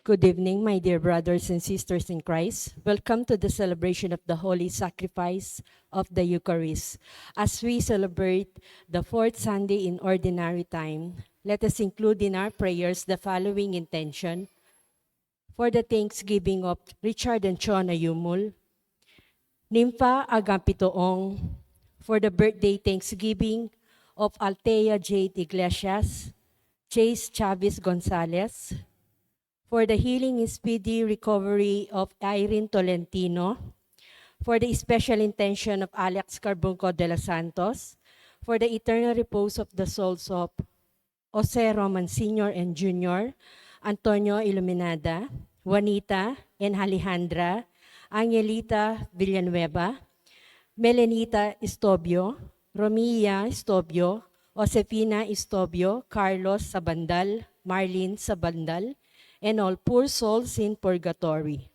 Good evening, my dear brothers and sisters in Christ. Welcome to the celebration of the Holy Sacrifice of the Eucharist. As we celebrate the fourth Sunday in Ordinary Time, let us include in our prayers the following intention: for the thanksgiving of Richard and Chona Yumul, Nympha Agapitoong, for the birthday thanksgiving of Altea Jade Iglesias, Chase Chavez Gonzalez, for the healing and speedy recovery of Irene Tolentino, for the special intention of Alex Carbunco de los Santos, for the eternal repose of the souls of Jose Roman Sr. and Jr., Antonio Iluminada, Juanita and Alejandra, Angelita Villanueva, Melenita Estobio, Romia Estobio, Josefina Estobio, Carlos Sabandal, Marlene Sabandal, and all poor souls in purgatory.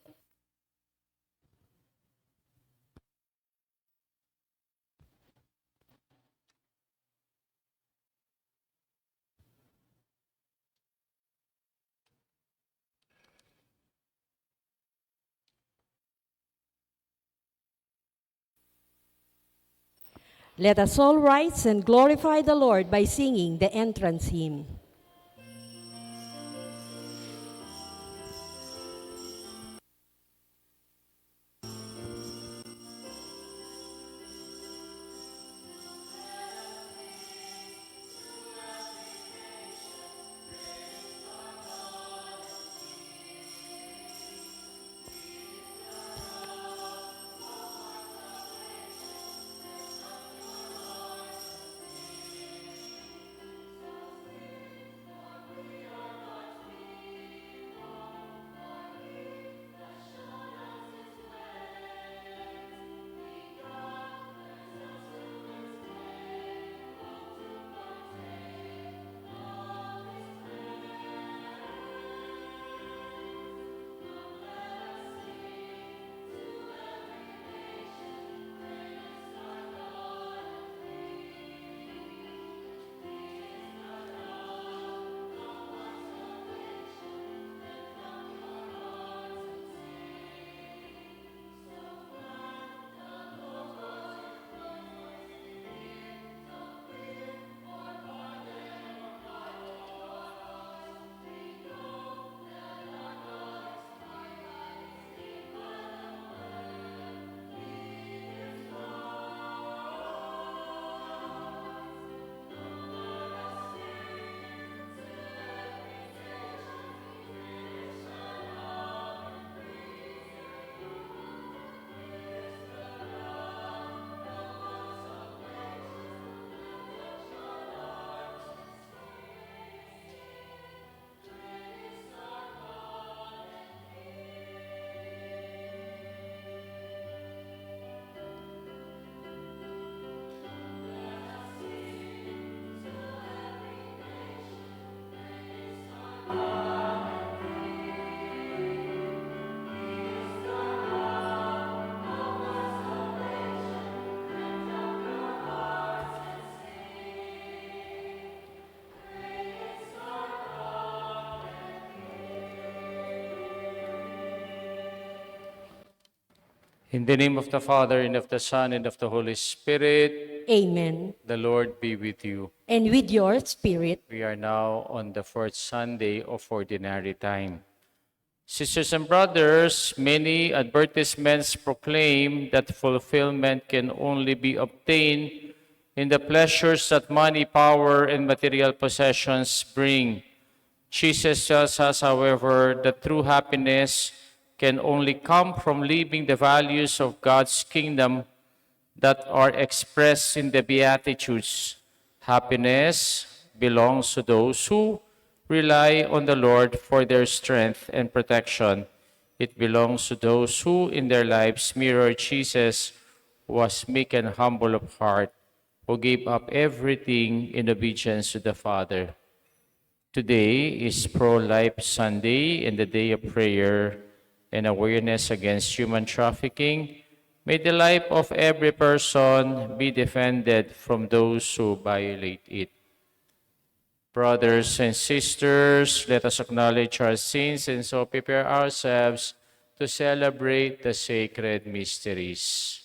Let us all rise and glorify the Lord by singing the entrance hymn. In the name of the Father, and of the Son, and of the Holy Spirit. Amen. The Lord be with you. And with your spirit. We are now on the fourth Sunday of Ordinary Time. Sisters and brothers, many advertisements proclaim that fulfillment can only be obtained in the pleasures that money, power, and material possessions bring. Jesus tells us, however, that true happiness can only come from living the values of God's kingdom that are expressed in the Beatitudes. Happiness belongs to those who rely on the Lord for their strength and protection. It belongs to those who in their lives mirror Jesus, who was meek and humble of heart, who gave up everything in obedience to the Father. Today is Pro-Life Sunday and the day of prayer and awareness against human trafficking. May the life of every person be defended from those who violate it. Brothers and sisters, let us acknowledge our sins and so prepare ourselves to celebrate the sacred mysteries.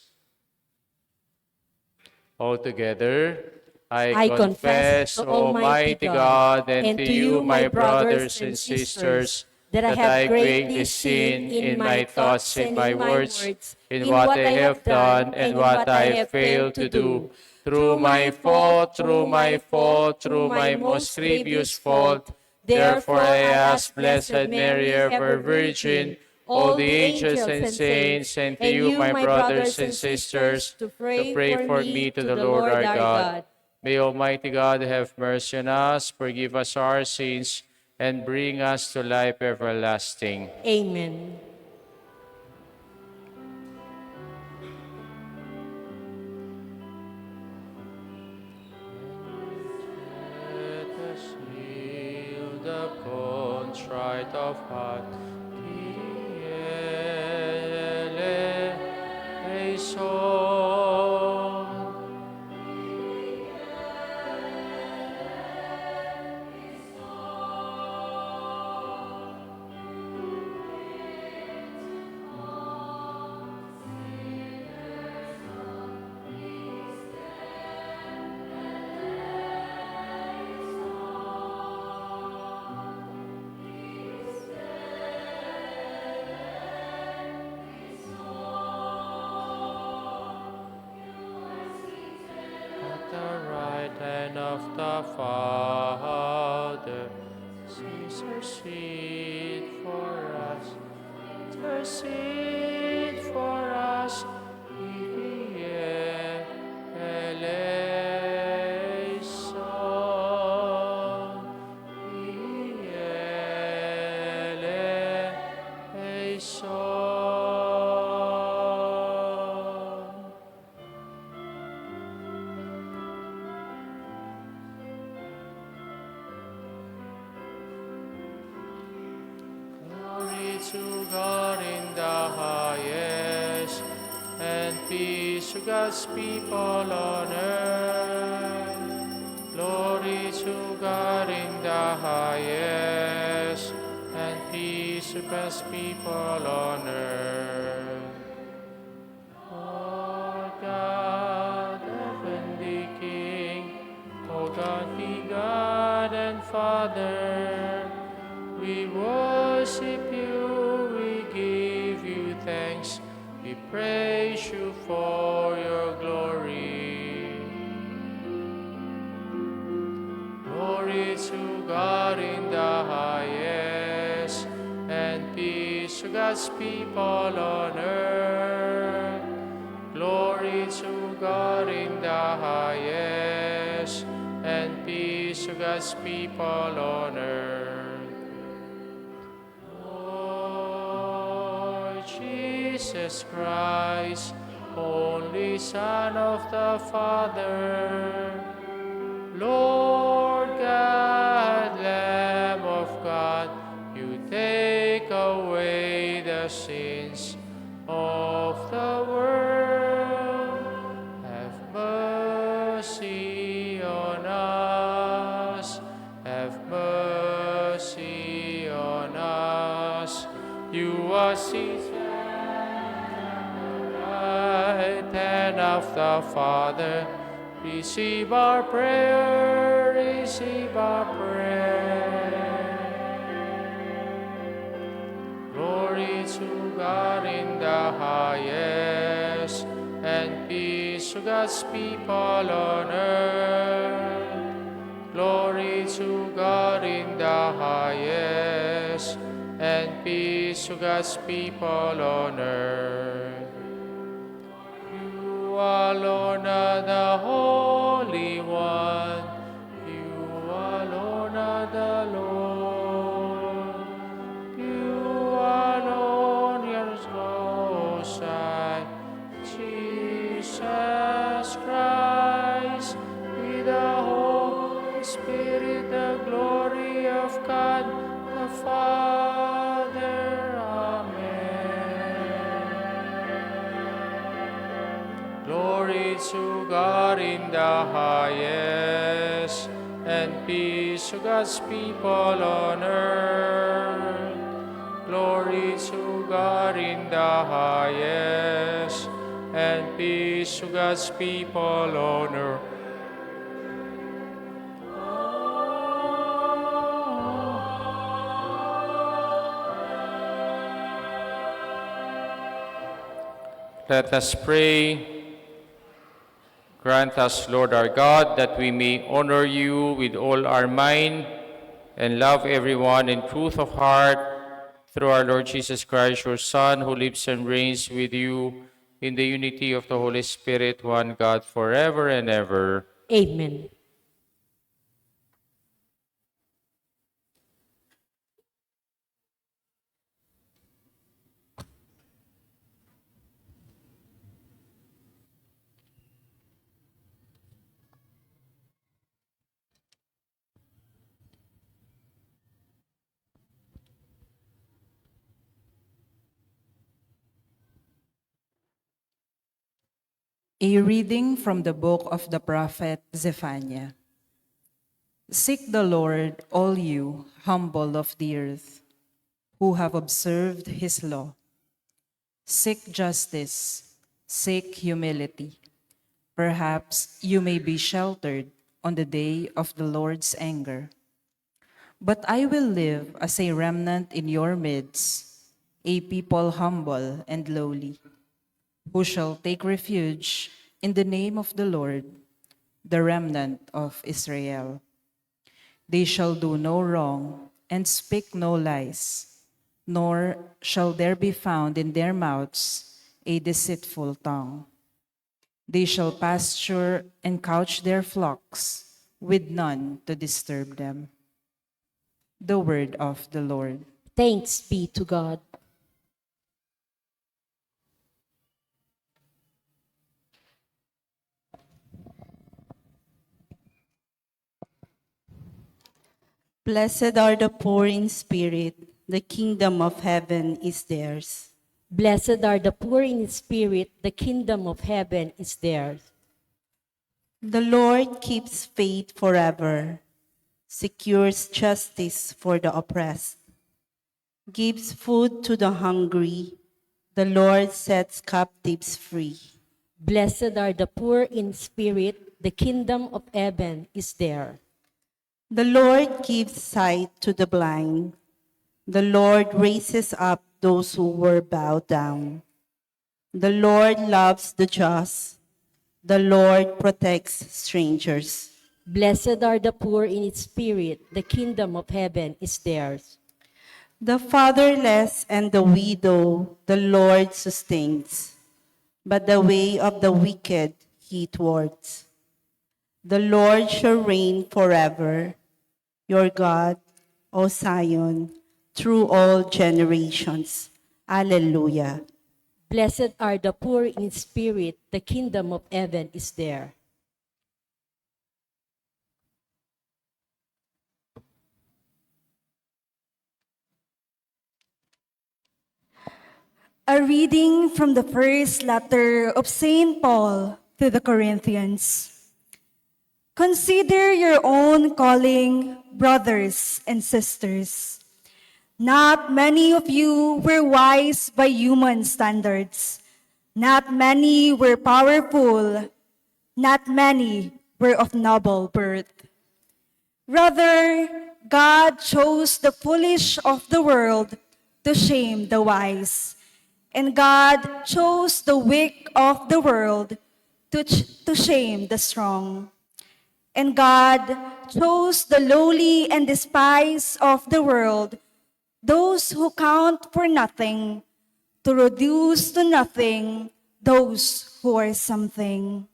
Altogether, I I confess confess, to Almighty Almighty God God, and and to to you, you, my my brothers brothers and and sisters, sisters, that I that have I greatly greatly sinned sin in in my my thoughts, thoughts in and my in my words, words, in in what what I I have have done done, and and in what what I I have failed failed to to do. do. Through my fault, through my fault, Through through my my most most grievous grievous fault. fault. Therefore Therefore, I I ask ask Blessed Blessed Mary, Mary, ever ever Virgin, Virgin, all all the the angels angels and and saints, saints, and to and you, you, my my brothers brothers and and sisters, sisters, to to pray pray for for me me to to the the Lord Lord our our God. God. May Almighty God have mercy on us, forgive us our sins, and bring us to life everlasting. Amen. Let us yield the contrite of heart. Kyrie eleison. At the right hand of the Father, intercede for us. Intercede for us. Kyrie eleison. Kyrie eleison. Glory to God in the highest, and peace to God's people on earth. Glory to God in the highest, and peace to God's people on earth. Lord God, heavenly King, O God, be God and Father, we worship you, we give you thanks, we praise you for your glory. Glory to God in the highest, and peace to God's people on earth. Glory to God in the highest, and peace to God's people on earth. Lord Jesus Christ, only Son of the Father, Lord God, Lamb of God, you take away the sins of the world. Have mercy on us. Have mercy on us. You are seated at the right hand of the Father. Receive our prayer, receive our prayer. Glory to God in the highest, and peace to God's people on earth. Glory to God in the highest, and peace to God's people on earth. You alone are the Holy One. You alone are the Lord. You alone are most high. Jesus Christ, with the Holy Spirit, the glory of God the Father. Amen. Glory to God in the highest, and peace peace to God's people on earth. Glory to God in the highest, and peace to God's people on earth. Let us pray. Grant us, Lord our God, that we may honor you with all our mind and love everyone in truth of heart, through our Lord Jesus Christ, your Son, who lives and reigns with you in the unity of the Holy Spirit, one God, forever and ever. Amen. A reading from the book of the prophet Zephaniah. Seek the Lord, all you humble of the earth, who have observed his law. Seek justice, seek humility. Perhaps you may be sheltered on the day of the Lord's anger. But I will live as a remnant in your midst, a people humble and lowly, who shall take refuge in the name of the Lord, the remnant of Israel. They shall do no wrong and speak no lies, nor shall there be found in their mouths a deceitful tongue. They shall pasture and couch their flocks, with none to disturb them. The word of the Lord. Thanks be to God. Blessed are the poor in spirit, the kingdom of heaven is theirs. Blessed are the poor in spirit, the kingdom of heaven is theirs. The Lord keeps faith forever, secures justice for the oppressed, gives food to the hungry. The Lord sets captives free. Blessed are the poor in spirit, the kingdom of heaven is theirs. The Lord gives sight to the blind. The Lord raises up those who were bowed down. The Lord loves the just. The Lord protects strangers. Blessed are the poor in spirit, the kingdom of heaven is theirs. The fatherless and the widow the Lord sustains, but the way of the wicked he thwarts. The Lord shall reign forever, your God, O Zion, through all generations. Alleluia. Blessed are the poor in spirit, the kingdom of heaven is theirs. A reading from the first letter of St. Paul to the Corinthians. Consider your own calling, brothers and sisters. Not many of you were wise by human standards. Not many were powerful. Not many were of noble birth. Rather, God chose the foolish of the world to shame the wise. And God chose the weak of the world to shame the strong. And God chose the lowly and despised of the world, those who count for nothing, to reduce to nothing those who are something,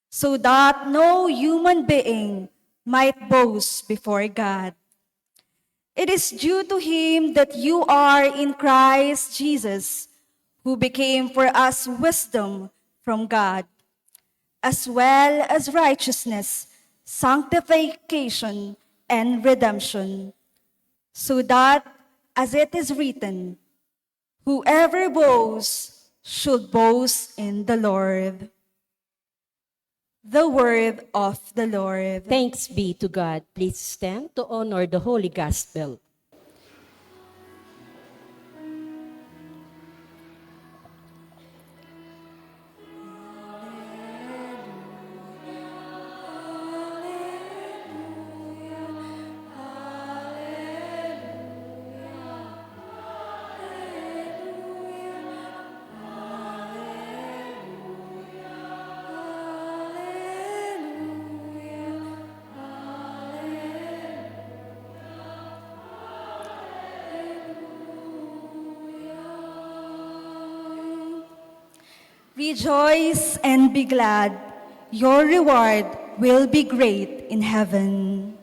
so that no human being might boast before God. It is due to him that you are in Christ Jesus, who became for us wisdom from God, as well as righteousness, sanctification, and redemption, so that, as it is written, whoever boasts should boast in the Lord. The word of the Lord. Thanks be to God. Please stand to honor the Holy Gospel. Rejoice and be glad. Your reward will be great in heaven.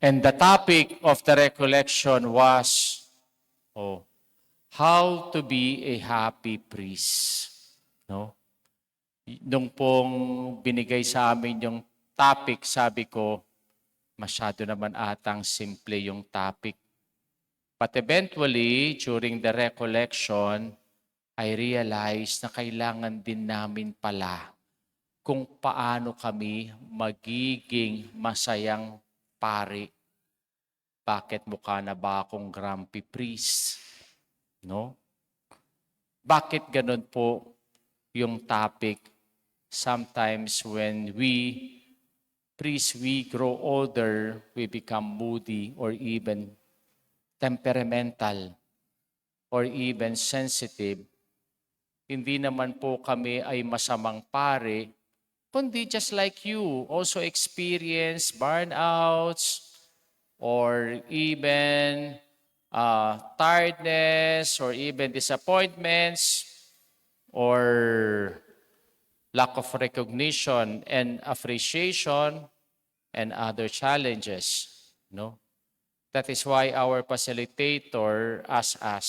And the topic of the recollection was, how to be a happy priest. No? Nung pong binigay sa amin yung topic, sabi ko, masyado naman atang simple yung topic. But eventually, during the recollection, I realized na kailangan din namin pala kung paano kami magiging masayang pari. Bakit mukha na ba akong grumpy priest? No? Bakit ganun po yung topic? Sometimes when we grow older, we become moody or even temperamental or even sensitive. Hindi naman po kami ay masamang pare, kundi just like you, also experience burnouts or even tiredness or even disappointments or lack of recognition and appreciation and other challenges. No? That is why our facilitator asks us,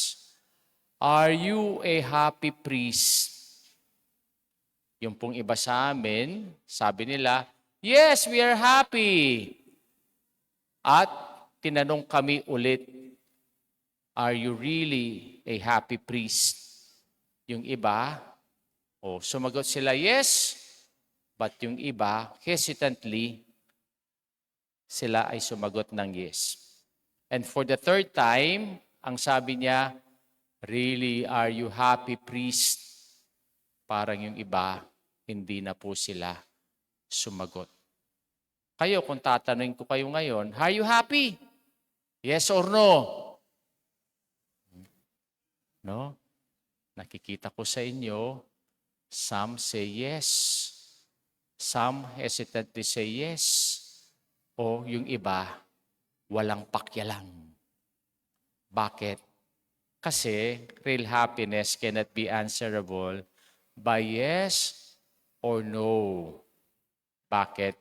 are you a happy priest? Yung pong iba sa amin, sabi nila, yes, we are happy. At tinanong kami ulit, are you really a happy priest? Yung iba, sumagot sila, yes. But yung iba, hesitantly, sila ay sumagot ng yes. And for the third time, ang sabi niya, really, are you happy, priest? Parang yung iba, hindi na po sila sumagot. Kayo, kung tatanungin ko kayo ngayon, are you happy? Yes or no? No? Nakikita ko sa inyo, some say yes. Some hesitantly say yes. O yung iba, walang pakyalang. Bakit? Kasi real happiness cannot be answerable by yes or no. Bakit?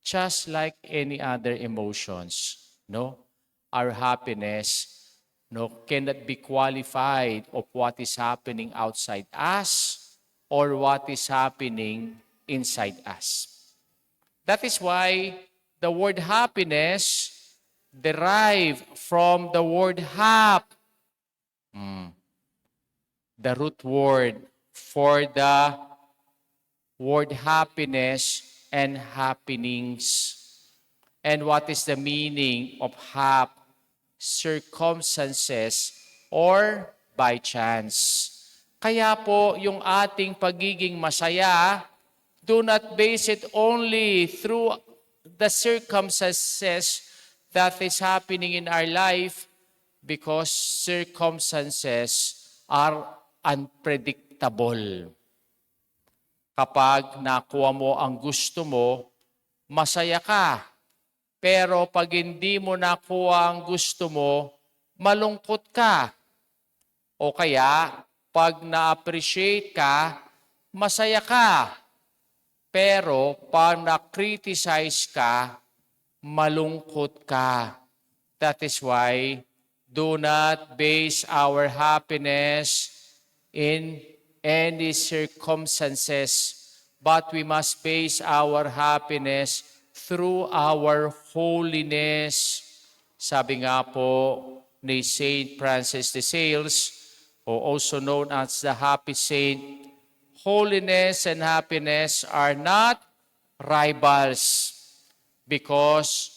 Just like any other emotions, no? Our happiness cannot be qualified of what is happening outside us or what is happening inside us. That is why the word happiness derived from the word hap. The root word for the word happiness and happenings. And what is the meaning of hap? Circumstances or by chance. Kaya po yung ating pagiging masaya, do not base it only through the circumstances that is happening in our life, because circumstances are unpredictable. Kapag nakuha mo ang gusto mo, masaya ka. Pero pag hindi mo nakuha ang gusto mo, malungkot ka. O kaya, pag na-appreciate ka, masaya ka. Pero pag na-criticize ka, malungkot ka. That is why, do not base our happiness in any circumstances, but we must base our happiness through our holiness. Sabi nga po ni Saint Francis de Sales, also known as the Happy Saint, holiness and happiness are not rivals, because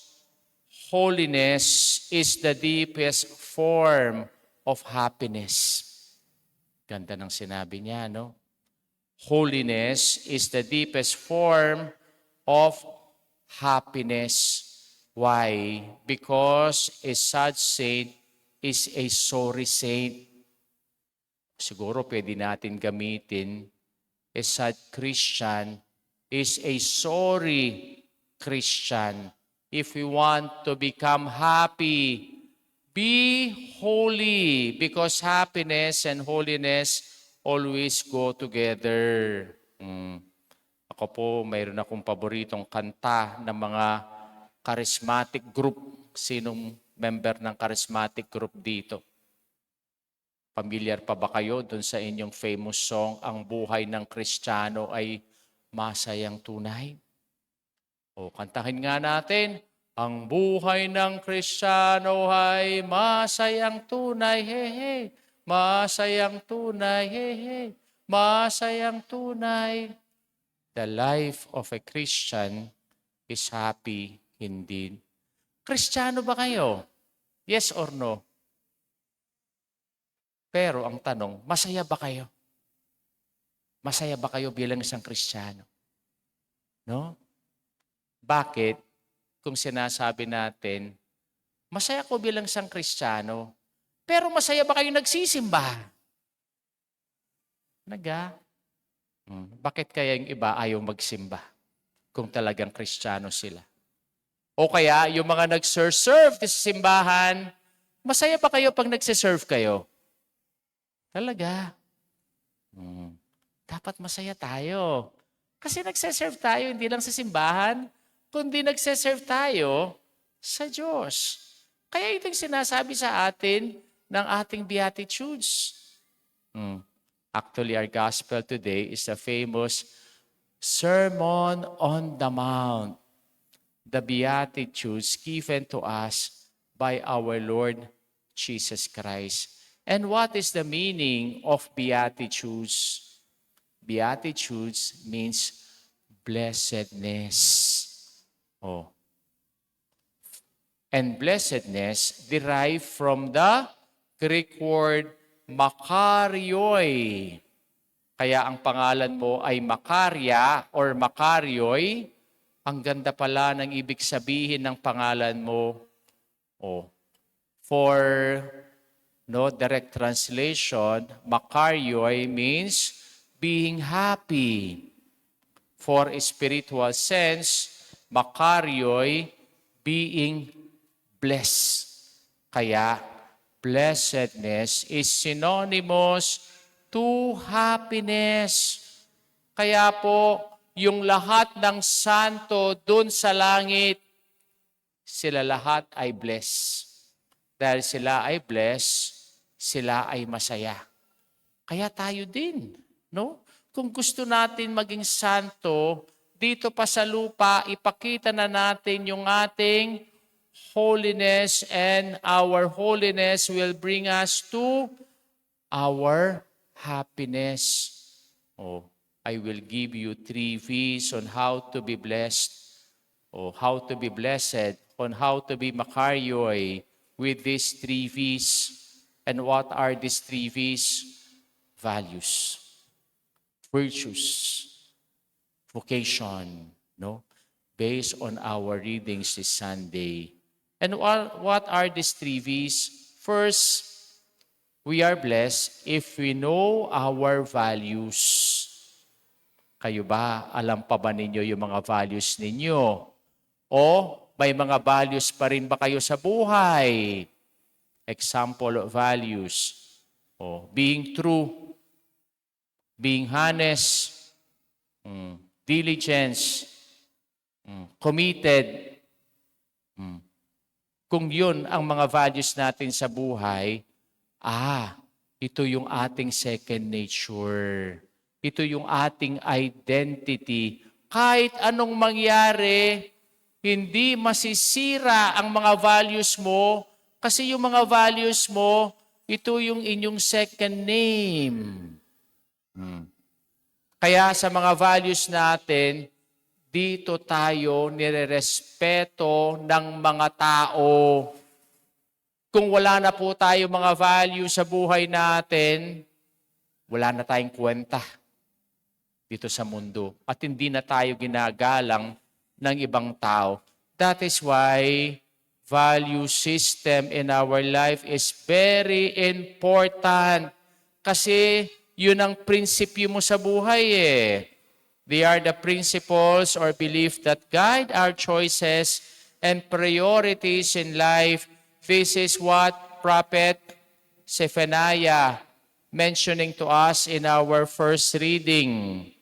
holiness is the deepest form of happiness. Ganda ng sinabi niya, no? Holiness is the deepest form of happiness. Why? Because a sad saint is a sorry saint. Siguro pwede natin gamitin, a sad Christian is a sorry Christian. If we want to become happy, be holy, because happiness and holiness always go together. Ako po, mayroon akong paboritong kanta ng mga charismatic group. Sinong member ng charismatic group dito? Familiar pa ba kayo dun sa inyong famous song, Ang Buhay ng Kristiyano ay Masayang Tunay? O, kantahin nga natin. Ang buhay ng Kristiyano ay masayang tunay, he he. Masayang tunay, he he. Masayang tunay. The life of a Christian is happy indeed. Kristiyano ba kayo? Yes or no? Pero ang tanong, masaya ba kayo? Masaya ba kayo bilang isang Kristiyano? No? Bakit? Kung sinasabi natin, masaya ko bilang isang Kristiyano, pero masaya ba kayo nagsisimba? Bakit kaya yung iba ayaw magsimba kung talagang Kristiyano sila? O kaya yung mga nagserve sa simbahan, masaya ba kayo pag nagsiserve kayo? Talaga. Dapat masaya tayo. Kasi nagsiserve tayo hindi lang sa simbahan, kundi nagsiserve tayo sa Diyos. Kaya ito yung sinasabi sa atin ng ating Beatitudes. Actually, our gospel today is the famous Sermon on the Mount, the Beatitudes given to us by our Lord Jesus Christ. And what is the meaning of Beatitudes? Beatitudes means blessedness. And blessedness derived from the Greek word makarioi. Kaya ang pangalan mo ay Makarya or Makarioi. Ang ganda pala ng ibig sabihin ng pangalan mo. For direct translation, Makarioi means being happy. For a spiritual sense, Makarioi, being blessed. Kaya, blessedness is synonymous to happiness. Kaya po, yung lahat ng santo dun sa langit, sila lahat ay blessed. Dahil sila ay blessed, sila ay masaya. Kaya tayo din, no? Kung gusto natin maging santo, dito pa sa lupa, ipakita na natin yung ating holiness, and our holiness will bring us to our happiness. I will give you 3 V's on how to be blessed, how to be blessed, on how to be Makarioi with these 3 V's. And what are these 3 V's? Values, virtues, vocation, based on our readings this Sunday. And what are these 3 V's? First, we are blessed if we know our values. Kayo ba, alam pa ba ninyo yung mga values ninyo? O may mga values pa rin ba kayo sa buhay? Example of values. Being true, being honest, diligence, committed. Kung yun ang mga values natin sa buhay, ito yung ating second nature. Ito yung ating identity. Kahit anong mangyari, hindi masisira ang mga values mo kasi yung mga values mo, ito yung inyong second name. Kaya sa mga values natin, dito tayo nirerespeto ng mga tao. Kung wala na po tayo mga value sa buhay natin, wala na tayong kwenta dito sa mundo. At hindi na tayo ginagalang ng ibang tao. That is why value system in our life is very important. Kasi yun ang prinsipyo mo sa buhay They are the principles or belief that guide our choices and priorities in life. This is what Prophet Zephaniah mentioning to us in our first reading.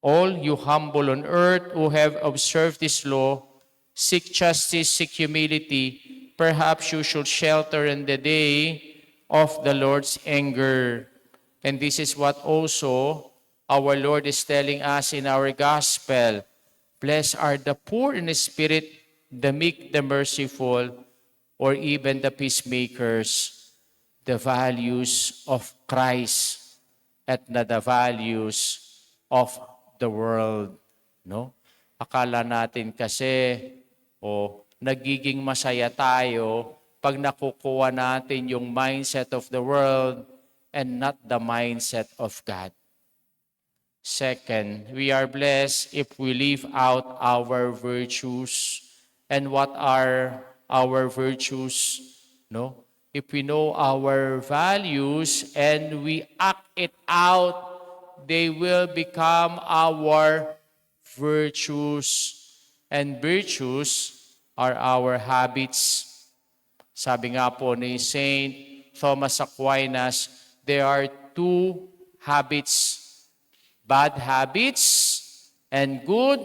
All you humble on earth who have observed this law, seek justice, seek humility, perhaps you should shelter in the day of the Lord's anger. And this is what also our Lord is telling us in our gospel. Blessed are the poor in spirit, the meek, the merciful, or even the peacemakers. The values of Christ at not the values of the world. Akala natin kasi, nagiging masaya tayo pag nakukuha natin yung mindset of the world and not the mindset of God. Second, we are blessed if we live out our virtues. And what are our virtues? if we know our values and we act it out, they will become our virtues. And virtues are our habits. Sabi nga po ni Saint Thomas Aquinas, there are two habits, bad habits and good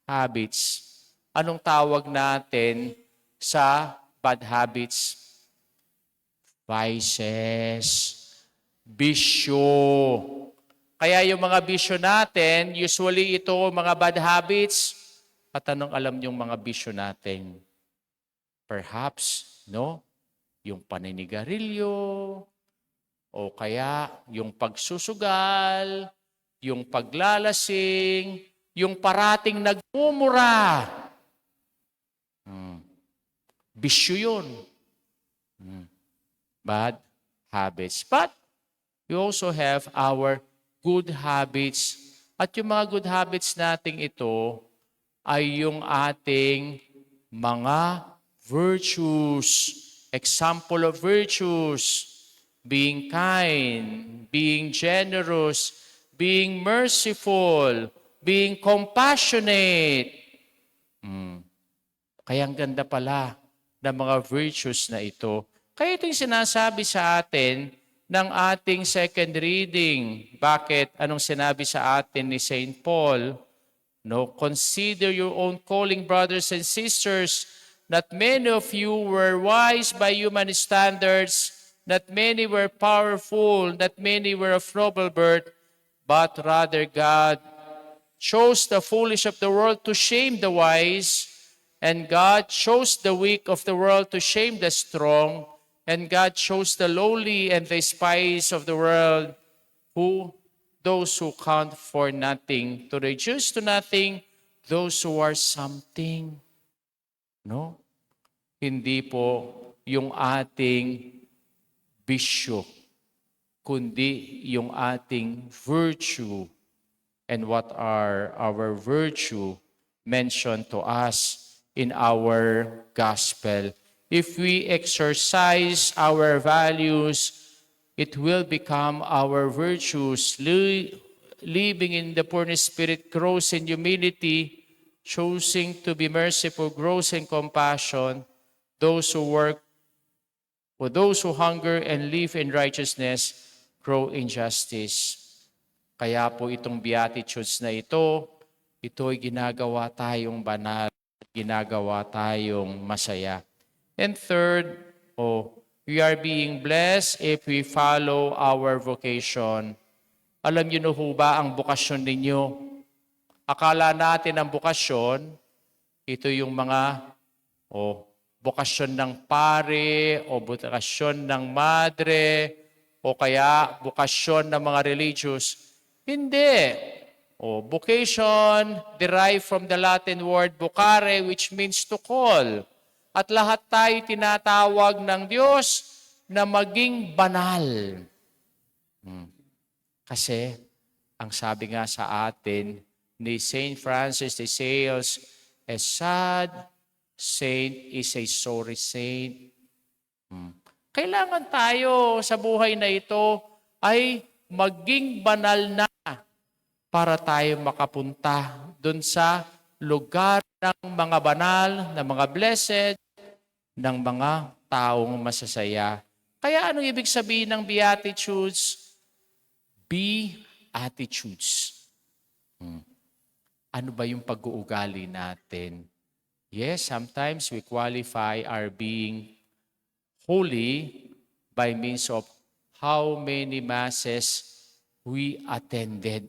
habits. Anong tawag natin sa bad habits? Vices, bisyo. Kaya yung mga bisyo natin, usually ito mga bad habits. At anong alam yung mga bisyo natin? Perhaps, no? Yung paninigarilyo, o kaya yung pagsusugal, yung paglalasing, yung parating nagmumura. Bisyo yun. Bad habits. But we also have our good habits. At yung mga good habits nating ito ay yung ating mga virtues. Example of virtues. Being kind, being generous, being merciful, being compassionate. Kaya ang ganda pala ng mga virtues na ito. Kaya ito yung sinasabi sa atin ng ating second reading. Bakit? Anong sinabi sa atin ni St. Paul? No, consider your own calling, brothers and sisters. Not many of you were wise by human standards. Not many were powerful. Not many were of noble birth. But rather God chose the foolish of the world to shame the wise. And God chose the weak of the world to shame the strong. And God chose the lowly and the despised of the world, those who count for nothing, to reduce to nothing those who are something. No? Hindi po yung ating bisyo, kundi yung ating virtue. And what are our virtue mentioned to us in our gospel? If we exercise our values, it will become our virtues. Living in the poor in spirit grows in humility, choosing to be merciful grows in compassion. Those who work, or those who hunger and live in righteousness, grow in justice. Kaya po itong Beatitudes na ito'y ginagawa tayong banal, ginagawa tayong masaya. And third, we are being blessed if we follow our vocation. Alam niyo na ho ba ang bukasyon ninyo? Akala natin ang bukasyon, ito yung mga bukasyon ng pare, o bukasyon ng madre, o kaya bukasyon ng mga religious. Hindi. Vocation derived from the Latin word vocare, which means to call. At lahat tayo tinatawag ng Diyos na maging banal. Kasi, ang sabi nga sa atin ni St. Francis de Sales, a sad saint is a sorry saint. Kailangan tayo sa buhay na ito ay maging banal na para tayo makapunta dun sa lugar ng mga banal, ng mga blessed, ng mga taong masasaya. Kaya anong ibig sabihin ng Beatitudes? Beatitudes. Ano ba yung pag-uugali natin? Yes, sometimes we qualify our being holy by means of how many masses we attended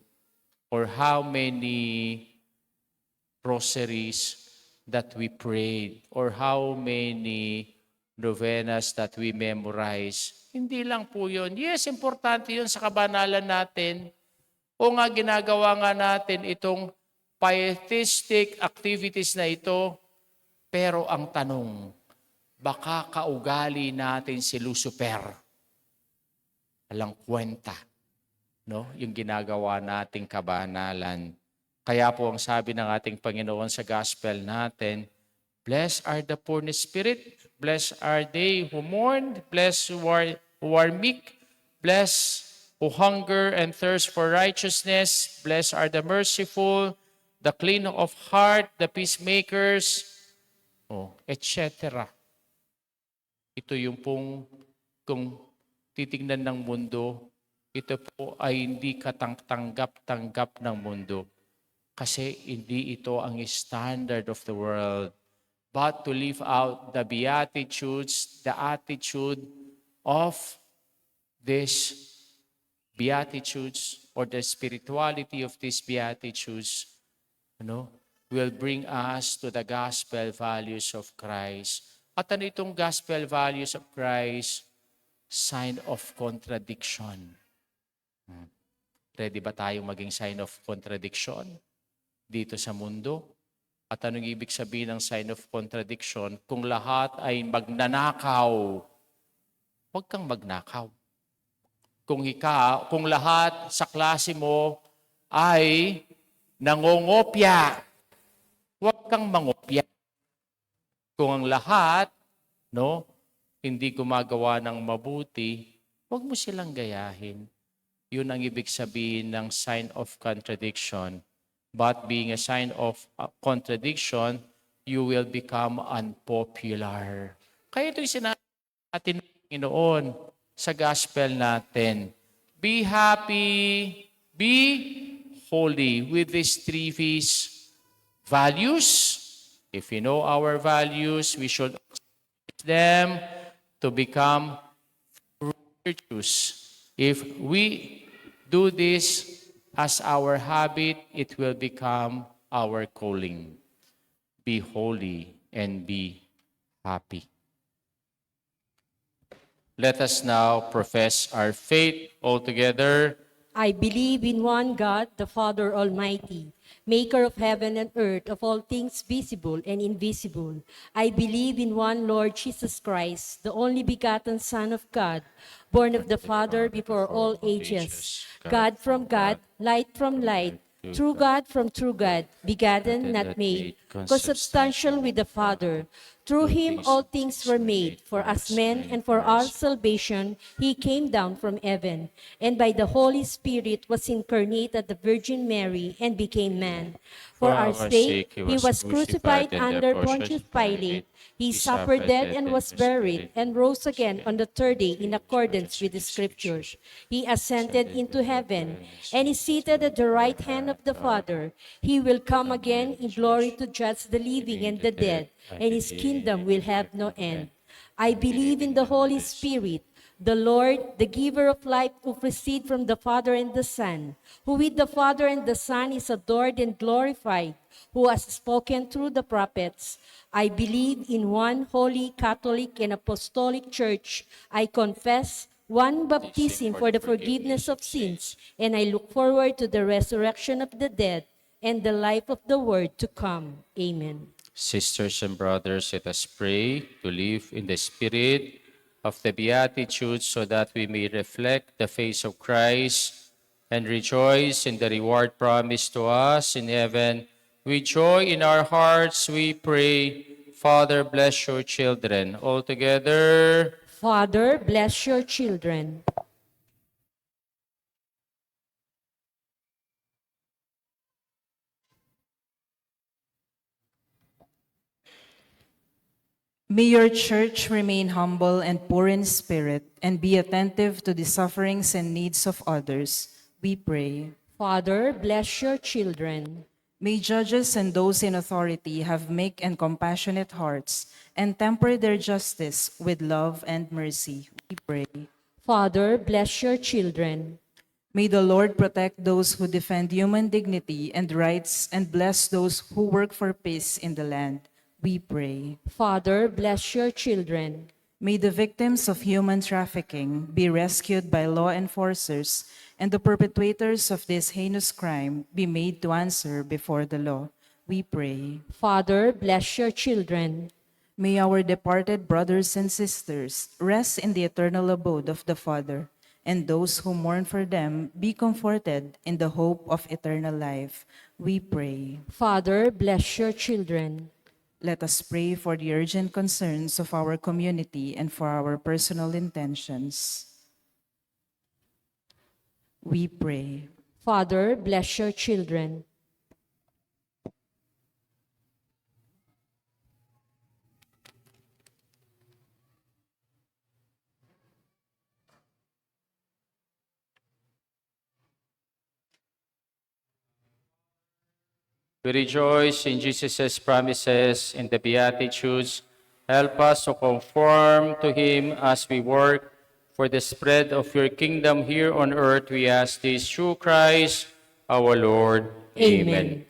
or how many rosaries that we prayed or how many novenas that we memorize. Hindi lang po yun. Yes, importante yun sa kabanalan natin. O nga ginagawa nga natin itong pietistic activities na ito, pero ang tanong, baka kaugali natin si Lucifer. Alang kwenta, no? Yung ginagawa nating kabanalan. Kaya po ang sabi ng ating Panginoon sa gospel natin, Blessed are the poor in spirit. Blessed are they who mourn. Blessed who are meek. Blessed who hunger and thirst for righteousness. Blessed are the merciful, the clean of heart, the peacemakers, etc. Ito yung pong, kung titingnan ng mundo, ito po ay hindi katanggap-tanggap ng mundo. Kasi hindi ito ang standard of the world. But to live out the beatitudes, the attitude of these beatitudes or the spirituality of these beatitudes, will bring us to the gospel values of Christ. At ano itong gospel values of Christ? Sign of contradiction. Ready ba tayong maging sign of contradiction dito sa mundo? At anong ibig sabihin ng sign of contradiction? Kung lahat ay magnanakaw, huwag kang magnakaw. Kung lahat sa klase mo ay nangongopya, huwag kang mangopya. Kung ang lahat, hindi gumagawa ng mabuti, huwag mo silang gayahin. Yun ang ibig sabihin ng sign of contradiction. But being a sign of contradiction, you will become unpopular. Kaya ito'y sinabi natin ng Panginoon sa gospel natin. Be happy, be holy. With these three V's, values. If we know our values, we should use them to become virtues. If we do this as our habit, it will become our calling. Be holy and be happy. Let us now profess our faith all together. I believe in one God, the Father Almighty, maker of heaven and earth, of all things visible and invisible. I believe in one Lord Jesus Christ, the only begotten Son of God, born of the Father before all ages, God from God, light from light, true God from true God, begotten, not made, consubstantial with the Father. Through him all things were made. For us men and for our salvation, he came down from heaven, and by the Holy Spirit was incarnate at the Virgin Mary and became man. For our sake, he was crucified under Pontius Pilate. He suffered death and was buried, and rose again on the third day in accordance with the Scriptures. He ascended into heaven, and is seated at the right hand of the Father. He will come again in glory to judge the living and the dead, and his kingdom will have no end. I believe in the Holy Spirit, the Lord, the giver of life, who proceed from the Father and the Son, who with the Father and the Son is adored and glorified, who has spoken through the prophets. I believe in one holy, Catholic, and Apostolic Church. I confess one baptism for the forgiveness of sins, and I look forward to the resurrection of the dead and the life of the world to come. Amen. Sisters and brothers, let us pray to live in the spirit of the Beatitudes so that we may reflect the face of Christ and rejoice in the reward promised to us in heaven. With joy in our hearts, we pray, Father, bless your children. All together. Father, bless your children. May your church remain humble and poor in spirit, and be attentive to the sufferings and needs of others. We pray. Father, bless your children. May judges and those in authority have meek and compassionate hearts, and temper their justice with love and mercy. We pray. Father, bless your children. May the Lord protect those who defend human dignity and rights, and bless those who work for peace in the land. We pray. Father, bless your children. May the victims of human trafficking be rescued by law enforcers, and the perpetrators of this heinous crime be made to answer before the law. We pray. Father, bless your children. May our departed brothers and sisters rest in the eternal abode of the Father, and those who mourn for them be comforted in the hope of eternal life. We pray. Father, bless your children. Let us pray for the urgent concerns of our community and for our personal intentions. We pray. Father, bless your children. We rejoice in Jesus' promises in the Beatitudes. Help us to conform to Him as we work for the spread of your kingdom here on earth. We ask this through Christ our Lord. Amen.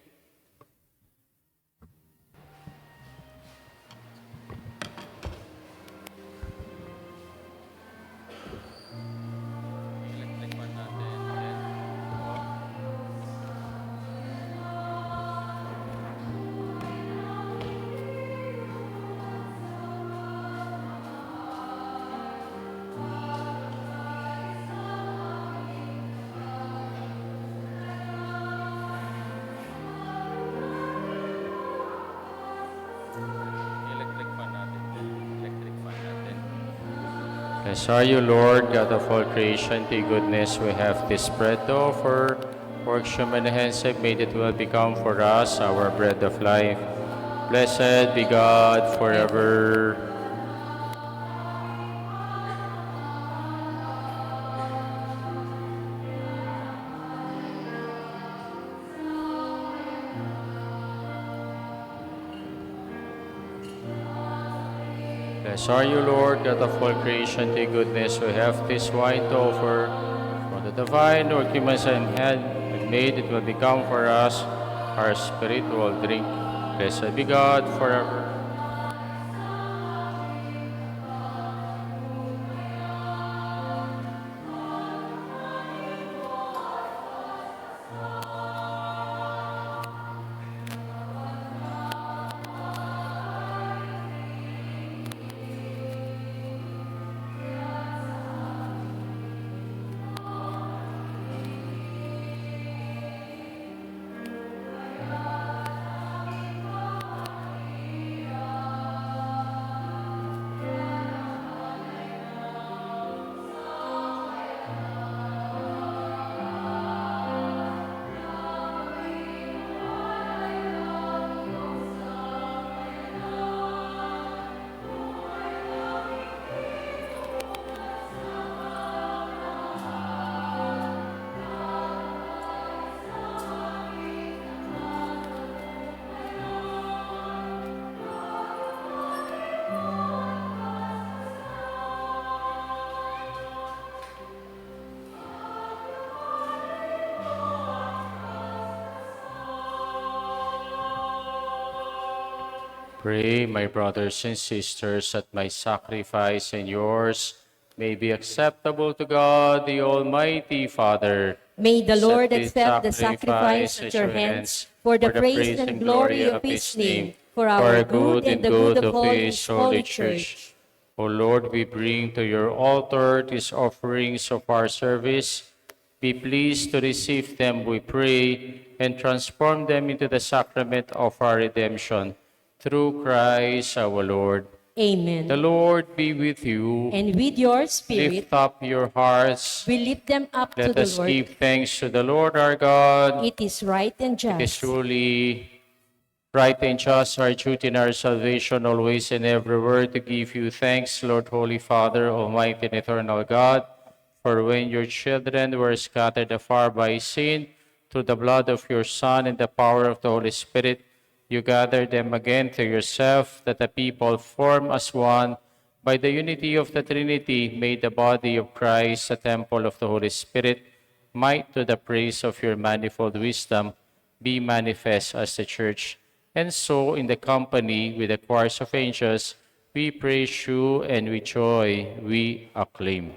Blessed are you, Lord, God of all creation. To your goodness we have this bread to offer. Works human hands have made it will become for us our bread of life. Blessed be God forever. Blessed are you, Lord, God of all creation. To your goodness we have this wine to offer. From the divine or human hand have made it will become for us our spiritual drink. Blessed be God forever. Pray, my brothers and sisters, that my sacrifice and yours may be acceptable to God, the Almighty Father. May the Lord Accept this accept the sacrifice at your hands for the praise and glory of his name, for our good and the good of all his holy church. O Lord, we bring to your altar these offerings of our service. Be pleased to receive them, we pray, and transform them into the sacrament of our redemption. Through Christ our Lord. Amen. The Lord be with you. And with your spirit, Lift up your hearts. we lift them up to Let the us Lord. give thanks to the Lord our God. It is right and It is just. truly right and just, our duty and our salvation, always and everywhere, to give you thanks, Lord, Holy Father, Almighty and eternal God. For when your children were scattered afar by sin, through the blood of your Son and the power of the Holy Spirit, you gathered them again to yourself, that the people formed as one by the unity of the Trinity, made the body of Christ a temple of the Holy Spirit, might to the praise of your manifold wisdom be manifest as the Church. And so, in the company with the choirs of angels, we praise you, and with joy we acclaim.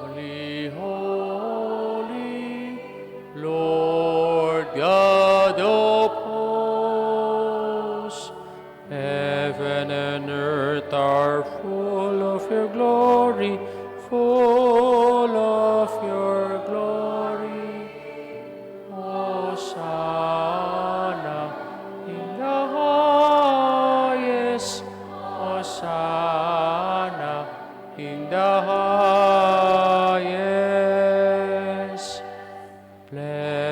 Holy, holy, Lord God of hosts, heaven and earth are full of your glory, full of your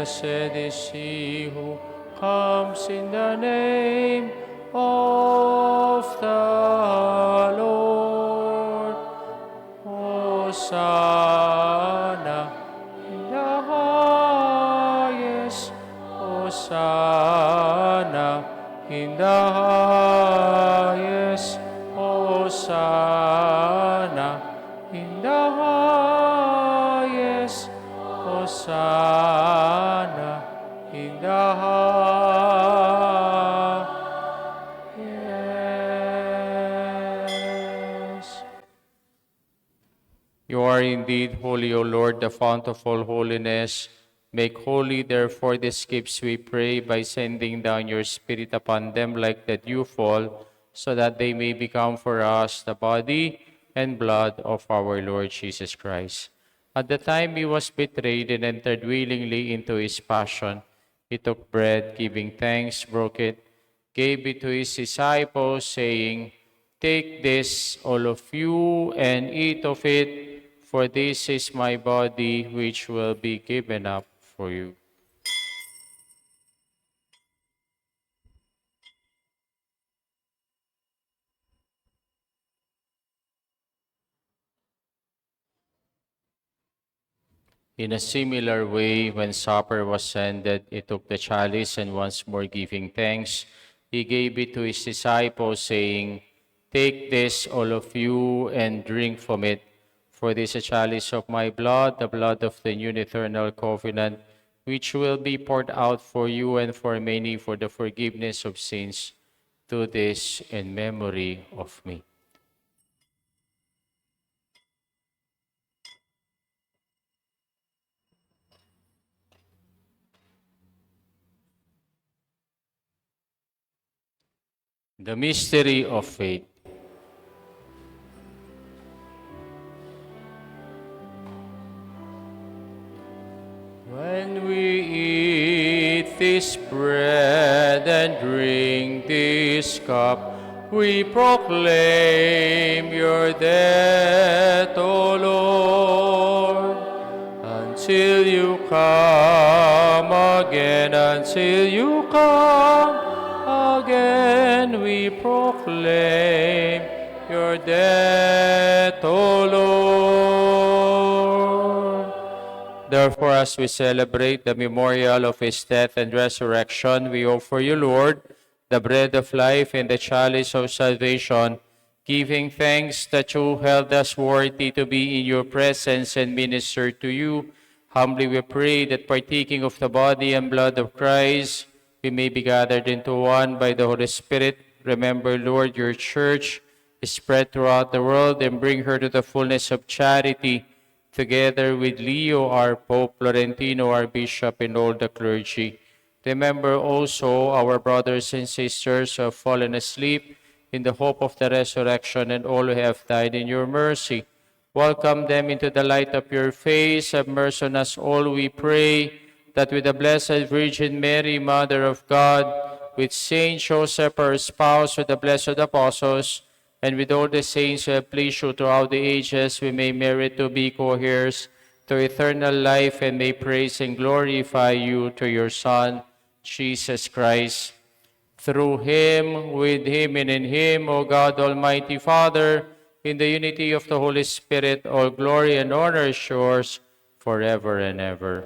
Blessed is he who comes in the name of the Lord. Hosanna in the highest. Hosanna in the highest. Hosanna in the highest. Hosanna in the highest. You are indeed holy, O Lord, the fount of all holiness. Make holy, therefore, these gifts, we pray, by sending down your Spirit upon them like the dewfall, so that they may become for us the body and blood of our Lord Jesus Christ. At the time he was betrayed and entered willingly into his passion, he took bread, giving thanks, broke it, gave it to his disciples, saying, "Take this, all of you, and eat of it, for this is my body, which will be given up for you." In a similar way, when supper was ended, he took the chalice, and once more giving thanks, he gave it to his disciples, saying, "Take this, all of you, and drink from it, for this is a chalice of my blood, the blood of the new and eternal covenant, which will be poured out for you and for many for the forgiveness of sins. Do this in memory of me." The mystery of faith. When we eat this bread and drink this cup, we proclaim your death, O Lord, until you come again, until you come again, we proclaim your death, O Lord. Therefore, as we celebrate the memorial of his death and resurrection, we offer you, Lord, the bread of life and the chalice of salvation, giving thanks that you held us worthy to be in your presence and minister to you. Humbly we pray that partaking of the body and blood of Christ, we may be gathered into one by the Holy Spirit. Remember, Lord, your church is spread throughout the world, and bring her to the fullness of charity, together with Leo, our Pope, Florentino, our Bishop, and all the clergy. Remember also our brothers and sisters who have fallen asleep in the hope of the resurrection, and all who have died in your mercy. Welcome them into the light of your face. Have mercy on us all, we pray, that with the Blessed Virgin Mary, Mother of God, with Saint Joseph, her spouse, with the blessed apostles, and with all the saints who have pleased you throughout the ages, we may merit to be co-heirs to eternal life, and may praise and glorify you through your Son, Jesus Christ. Through him, with him, and in him, O God, Almighty Father, in the unity of the Holy Spirit, all glory and honor is yours forever and ever.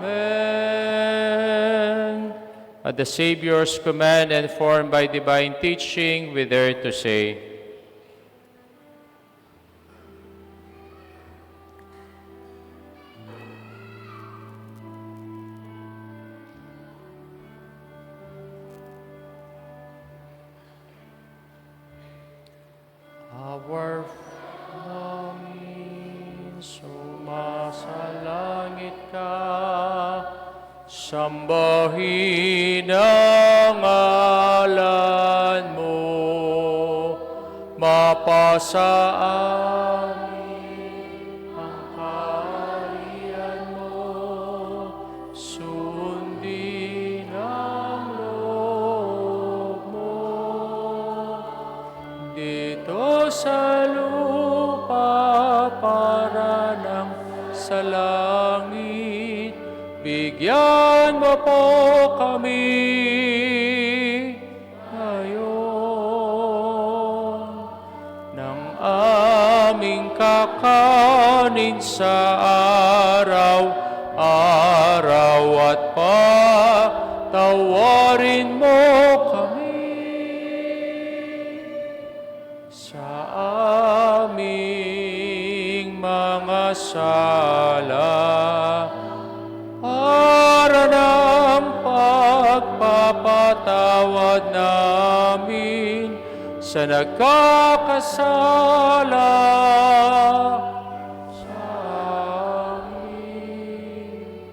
Amen. At the Savior's command and formed by divine teaching, we dare to say, Our namin, sumasalangit ka, sambahin ang ngalan mo, mapasa amin ang kaharian mo, sundin ang loob mo sa langit, bigyan mo po kami ngayon ng aming kakanin sa araw-araw at patawarin mo kami sa aming mga sala para ng pagpapatawad namin sa nagkakasala sa amin.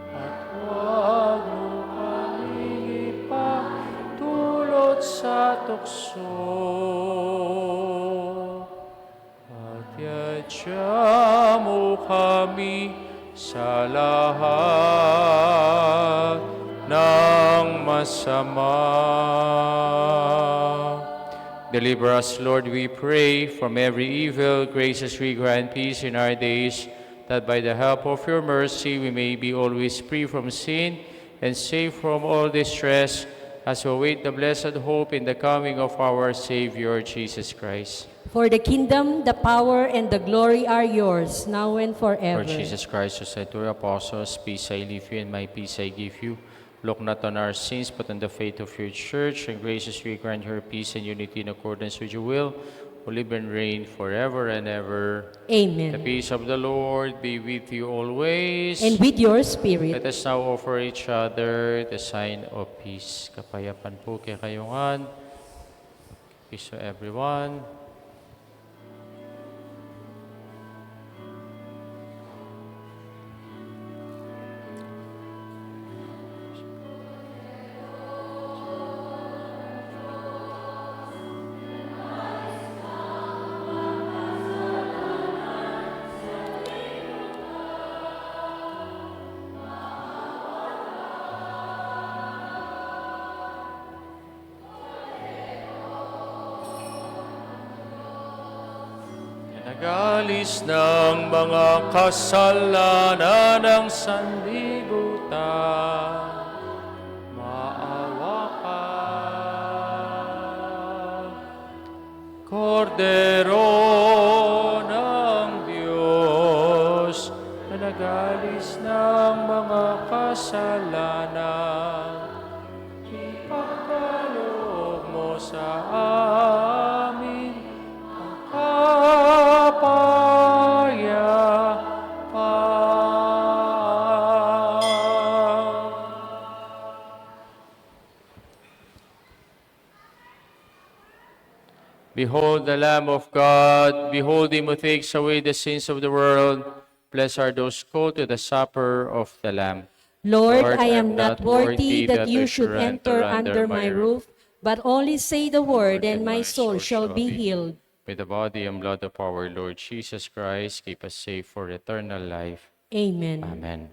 At huwag mo kaming ipatulot sa tukso. At yadya mo kami sa lahat ng masama. Deliver us, Lord, we pray, from every evil. Graciously grant peace in our days, that by the help of your mercy we may be always free from sin and safe from all distress, as we await the blessed hope in the coming of our Savior, Jesus Christ. For the kingdom, the power, and the glory are yours, now and forever. Lord Jesus Christ, who said to your apostles, peace I leave you and my peace I give you. Look not on our sins, but on the faith of your church, and graciously grant her peace and unity in accordance with your will, who live and reign forever and ever. Amen. The peace of the Lord be with you always. And with your spirit. Let us now offer each other the sign of peace. Kapayapan po kay kayungan. Peace to everyone. Nagalis ng mga kasalanan ng sanlibutan, maawa ka. Kordero ng Diyos, na nagalis ng mga kasalanan, ipagkaloob mo sa amin Behold the Lamb of God, behold him who takes away the sins of the world. Blessed are those called to the supper of the Lamb. Lord, I am not worthy that you should enter under my roof, but only say the word, and my soul shall be healed. With the body and blood of our Lord Jesus Christ, keep us safe for eternal life. Amen. Amen.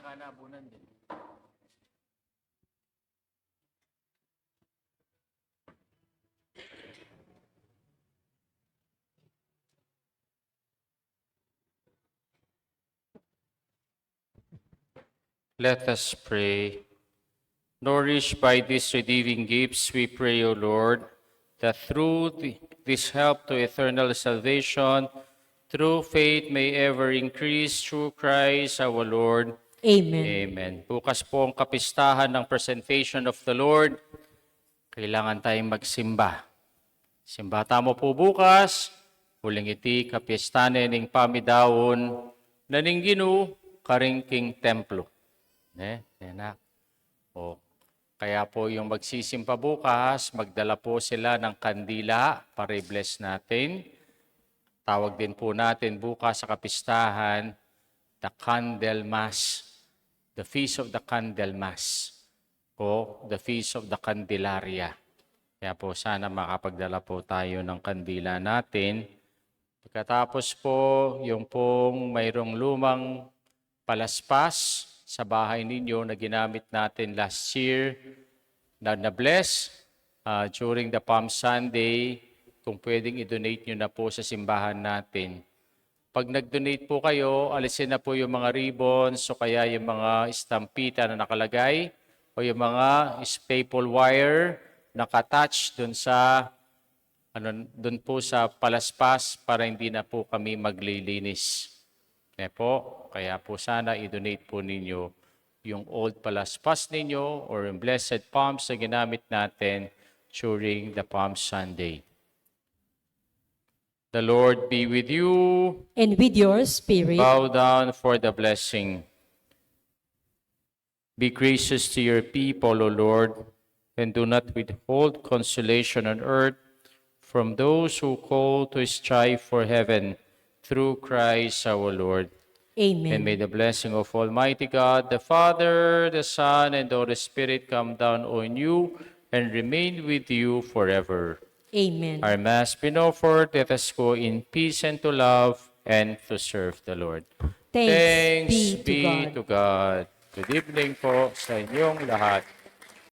ka na, abunan din. Let us pray. Nourished by these redeeming gifts, we pray, O Lord, that through this help to eternal salvation, through faith may ever increase through Christ our Lord. Amen. Amen. Bukas po ang kapistahan ng presentation of the Lord. Kailangan tayong magsimba. Simbata mo po bukas, huling iti kapistahan ning pamidawon, naning ginu, karingking templo. Yan. O, kaya po yung magsisimpa bukas, magdala po sila ng kandila para i-bless natin. Tawag din po natin bukas sa kapistahan, the Candle Mass, the Feast of the Candle Mass, o the Feast of the Candelaria. Kaya po sana makapagdala po tayo ng kandila natin. Pagkatapos po, yung pong mayroong lumang palaspas sa bahay ninyo na ginamit natin last year, na na-bless during the Palm Sunday, kung pwedeng i-donate nyo na po sa simbahan natin. Pag nag-donate po kayo, alisin na po yung mga ribbons o kaya yung mga estampita na nakalagay o yung mga staple wire nakatouch dun sa dun po sa palaspas para hindi na po kami maglilinis. Kaya po sana i-donate po ninyo yung old palaspas ninyo or yung blessed palms na ginamit natin during the Palm Sunday. The Lord be with you. And with your spirit, Bow down for the blessing. Be gracious to your people, O Lord, and do not withhold consolation on earth from those who call to strive for heaven through Christ our Lord. Amen. And may the blessing of Almighty God, the Father, the Son, and the Holy Spirit come down on you and remain with you forever. Amen. Our Mass been offered. Let us go in peace and to love and to serve the Lord. Thanks be to to God. Good evening po sa inyong lahat.